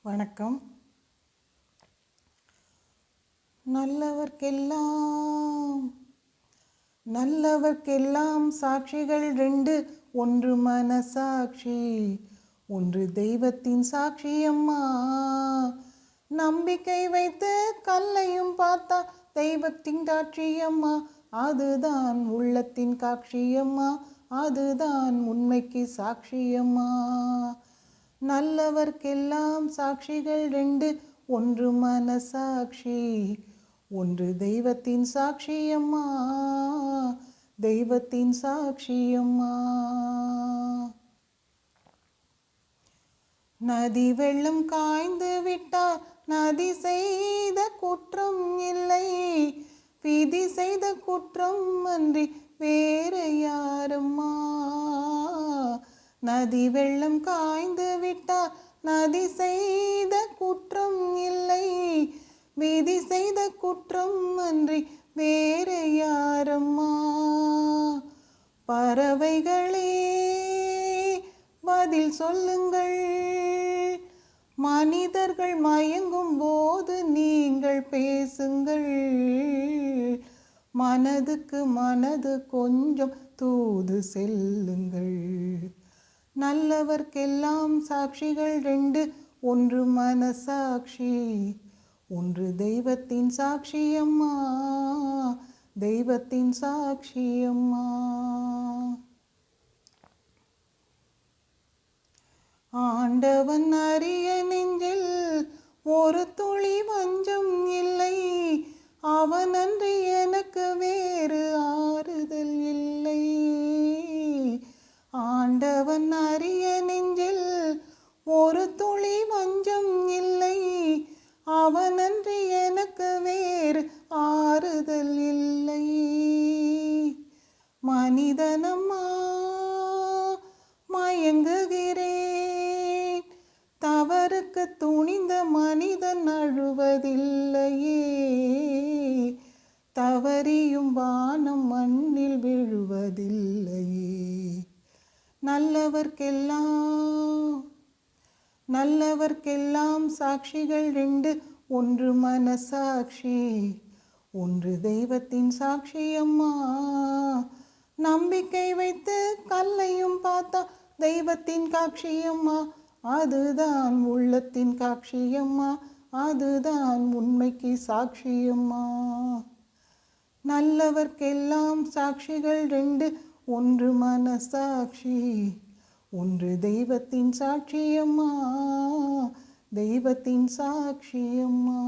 வணக்கம். நல்லவர்க்கெல்லாம் நல்லவர்க்கெல்லாம் சாட்சிகள் ரெண்டு, ஒன்று மனசாட்சி, ஒன்று தெய்வத்தின் சாட்சியம்மா. நம்பிக்கை வைத்து கல்லையும் பார்த்தா தெய்வத்தின் சாட்சியம்மா. அதுதான் உள்ளத்தின் சாட்சியம்மா, அதுதான் உண்மைக்கு சாட்சியம்மா. நல்லவர்க்கெல்லாம் சாட்சிகள் ரெண்டு, ஒன்று மனசாட்சி, ஒன்று தெய்வத்தின் சாட்சியம்மா, தெய்வத்தின் சாட்சியம்மா. நதி வெள்ளம் காய்ந்து விட்டால் நதி செய்த குற்றம் இல்லை, விதி செய்த குற்றம் அன்றி வேறு யாரம்மா. நதி வெள்ளம் காய்ந்து விட்டால் நதி செய்த குற்றம் இல்லை, விதி செய்த குற்றம் அன்றி வேறு யாரம்மா. பறவைகளே பதில் சொல்லுங்கள், மனிதர்கள் மயங்கும் போது நீங்கள் பேசுங்கள். மனதுக்கு மனது கொஞ்சம் தூது செல்லுங்கள். நல்லவர்க்கெல்லாம் சாட்சிகள் ரெண்டு, ஒன்று மனசாட்சி, ஒன்று தெய்வத்தின் சாட்சியம்மா, தெய்வத்தின் சாட்சியம்மா. ஆண்டவன் அறிய நெஞ்சில் ஒரு துளி வஞ்சம் இல்லை, அவனன்றி எனக்கு வேறு ஆறுதல் இல்லை. ஆண்டவன் அறிய நெஞ்சில் ஒரு துளி வஞ்சம் இல்லை, அவனன்றி எனக்கு வேறு ஆறுதல் இல்லை. மனிதனம்மா மயங்குகிறேன், தவறுக்கு துணிந்த மனிதன் அழுவதில்லையே, தவறியும் வானம் மண்ணில் விழுவதில்லையே. நல்லவர்க்கெல்லாம் சாட்சிகள் ரெண்டு, ஒன்று மனசாட்சி, ஒன்று தெய்வத்தின் சாட்சியம்மா. நம்பிக்கை வைத்து கல்லையும் பார்த்தா தெய்வத்தின் சாட்சியம்மா. அதுதான் உள்ளத்தின் சாட்சியம்மா, அதுதான் உண்மைக்கு சாட்சியம்மா. நல்லவர்க்கெல்லாம் சாட்சிகள் ரெண்டு, ஒன்று மனசாட்சி, ஒன்று தெய்வத்தின் சாட்சியம்மா, தெய்வத்தின் சாட்சியம்மா.